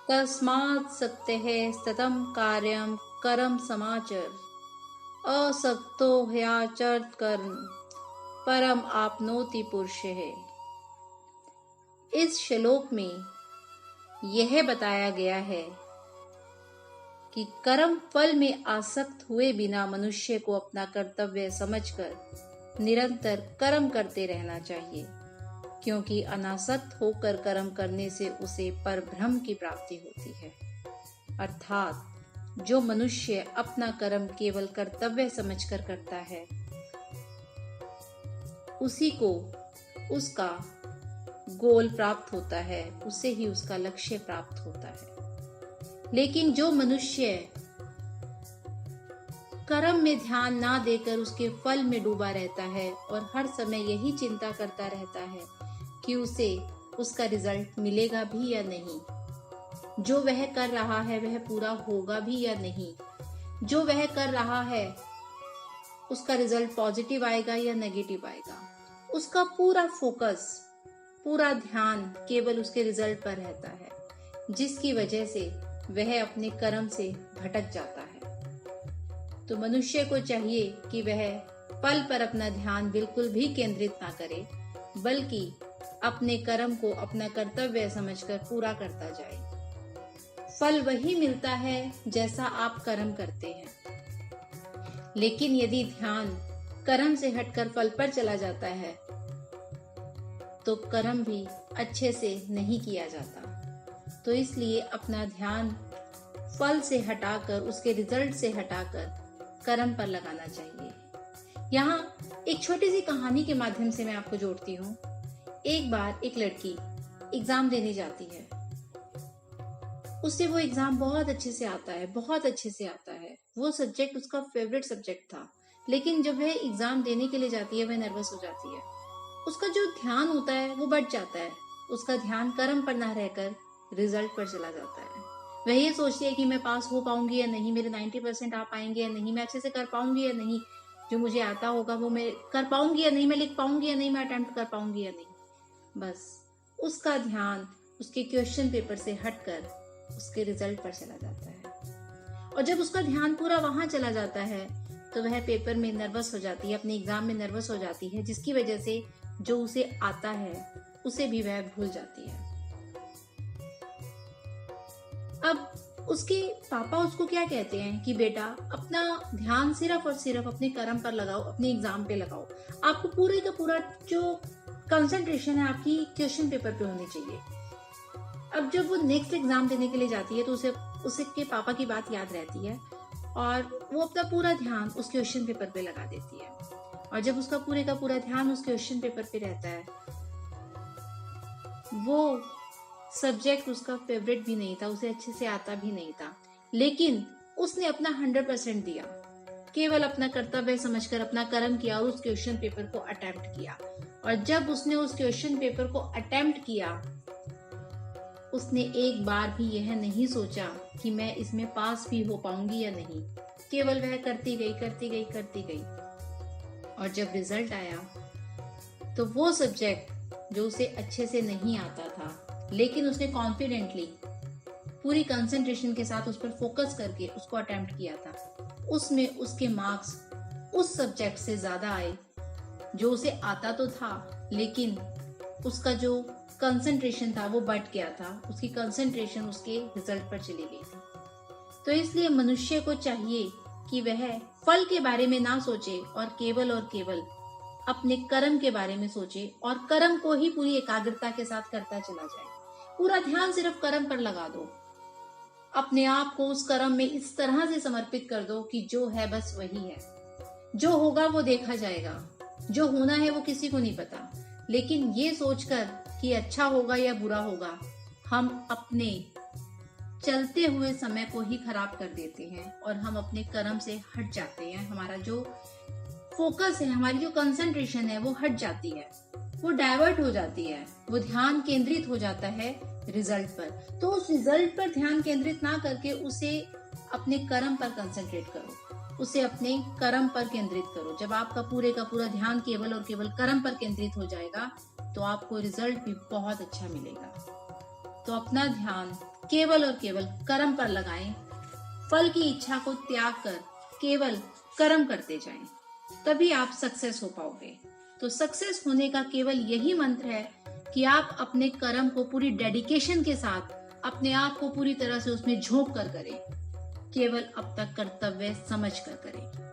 तस्मात् सक्तेः सततं कार्यं करम समाचर असक्तो ह्याचरत् कर्म परम आपनोति पुरुषः। इस श्लोक में यह बताया गया है कि कर्म फल में आसक्त हुए बिना मनुष्य को अपना कर्तव्य समझकर निरंतर कर्म करते रहना चाहिए, क्योंकि अनासक्त होकर कर्म करने से उसे परब्रह्म की प्राप्ति होती है। अर्थात जो मनुष्य अपना कर्म केवल कर्तव्य समझकर करता है, उसी को उसका गोल प्राप्त होता है, उसे ही उसका लक्ष्य प्राप्त होता है। लेकिन जो मनुष्य कर्म में ध्यान ना देकर उसके फल में डूबा रहता है और हर समय यही चिंता करता रहता है कि उसे उसका रिजल्ट मिलेगा भी या नहीं, जो वह कर रहा है वह पूरा होगा भी या नहीं, जो वह कर रहा है उसका रिजल्ट पॉजिटिव आएगा या नेगेटिव आएगा, उसका पूरा फोकस, पूरा ध्यान केवल उसके रिजल्ट पर रहता है, जिसकी वजह से वह अपने कर्म से भटक जाता है। तो मनुष्य को चाहिए कि वह फल पर अपना ध्यान बिल्कुल भी केंद्रित ना करे, बल्कि अपने कर्म को अपना कर्तव्य समझकर पूरा करता जाए। फल वही मिलता है जैसा आप कर्म करते हैं। लेकिन यदि ध्यान कर्म से हटकर फल पर चला जाता है तो कर्म भी अच्छे से नहीं किया जाता। तो इसलिए अपना ध्यान फल से हटाकर, उसके रिजल्ट से हटाकर कर्म पर लगाना चाहिए। यहाँ एक छोटी सी कहानी के माध्यम से मैं आपको जोड़ती हूँ। एक बार एक लड़की एग्जाम देने जाती है। उससे वो एग्जाम बहुत अच्छे से आता है, बहुत अच्छे से आता है। वो सब्जेक्ट उसका फेवरेट सब्जेक्ट था। लेकिन जब वह एग्जाम देने के लिए जाती है, वह नर्वस हो जाती है। उसका जो ध्यान होता है वो बढ़ जाता है। उसका ध्यान कर्म पर ना रहकर रिजल्ट पर चला जाता है। वह ये सोचती है कि मैं पास हो पाऊंगी या नहीं, मेरे 90% आ पाएंगे या नहीं, मैं अच्छे से कर पाऊंगी या नहीं, जो मुझे आता होगा वो मैं कर पाऊंगी या नहीं, मैं लिख पाऊंगी या नहीं, मैं अटेम्प्ट कर पाऊंगी या नहीं। बस उसका ध्यान उसके क्वेश्चन पेपर से हटकर उसके रिजल्ट पर चला जाता है। और जब उसका ध्यान पूरा वहां चला जाता है तो वह पेपर में नर्वस हो जाती है, अपने एग्जाम में नर्वस हो जाती है, जिसकी वजह से जो उसे आता है उसे भी वह भूल जाती है। अब उसके पापा उसको क्या कहते हैं कि बेटा अपना ध्यान सिर्फ और सिर्फ अपने कर्म पर लगाओ, अपने एग्जाम पे लगाओ। आपको पूरे का पूरा जो कंसंट्रेशन है आपकी क्वेश्चन पेपर पे होनी चाहिए। अब जब वो नेक्स्ट एग्जाम देने के लिए जाती है तो उसे उसके पापा की बात याद रहती है और वो अपना पूरा ध्यान उस क्वेश्चन पेपर पे लगा देती है। और जब उसका पूरे का पूरा ध्यान उस क्वेश्चन पेपर पे रहता है, वो सब्जेक्ट उसका फेवरेट भी नहीं था, उसे अच्छे से आता भी नहीं था, लेकिन उसने अपना 100% दिया, केवल अपना कर्तव्य समझकर अपना कर्म किया और उस क्वेश्चन पेपर को अटेम्प्ट किया। और जब उसने उस क्वेश्चन पेपर को अटेम्प्ट किया, उसने एक बार भी यह नहीं सोचा कि मैं इसमें पास भी हो पाऊंगी या नहीं, केवल वह करती गई, करती गई, करती गई। और जब रिजल्ट आया तो वो सब्जेक्ट जो उसे अच्छे से नहीं आता था, लेकिन उसने कॉन्फिडेंटली पूरी कंसंट्रेशन के साथ उस पर फोकस करके उसको अटेम्प्ट किया था, उसमें उसके मार्क्स उस सब्जेक्ट से ज्यादा आए जो उसे आता तो था, लेकिन उसका जो कंसंट्रेशन था वो बढ़ गया था, उसकी कंसंट्रेशन उसके रिजल्ट पर चली गई थी। तो इसलिए मनुष्य को चाहिए कि वह फल के बारे में ना सोचे और केवल अपने कर्म के बारे में सोचे और कर्म को ही पूरी एकाग्रता के साथ करता चला जाए। पूरा ध्यान सिर्फ कर्म पर लगा दो, अपने आप को उस कर्म में इस तरह से समर्पित कर दो कि जो है बस वही है, जो होगा वो देखा जाएगा, जो होना है वो किसी को नहीं पता। लेकिन ये सोचकर कि अच्छा होगा या बुरा होगा, हम अपने चलते हुए समय को ही खराब कर देते हैं और हम अपने कर्म से हट जाते हैं। हमारा जो फोकस है, हमारी जो कंसंट्रेशन है वो हट जाती है, वो डाइवर्ट हो जाती है, वो ध्यान केंद्रित हो जाता है रिजल्ट पर। तो उस रिजल्ट पर ध्यान केंद्रित ना करके उसे अपने कर्म पर कंसंट्रेट करो, उसे अपने कर्म पर केंद्रित करो। जब आपका पूरे का पूरा ध्यान केवल और केवल कर्म पर केंद्रित हो जाएगा तो आपको रिजल्ट भी बहुत अच्छा मिलेगा। तो अपना ध्यान केवल और केवल कर्म पर लगाएं। फल की इच्छा को त्याग कर केवल कर्म करते जाएं, तभी आप सक्सेस हो पाओगे। तो सक्सेस होने का केवल यही मंत्र है कि आप अपने कर्म को पूरी डेडिकेशन के साथ, अपने आप को पूरी तरह से उसमें झोंक कर करें, केवल अब तक कर्तव्य समझ कर करें।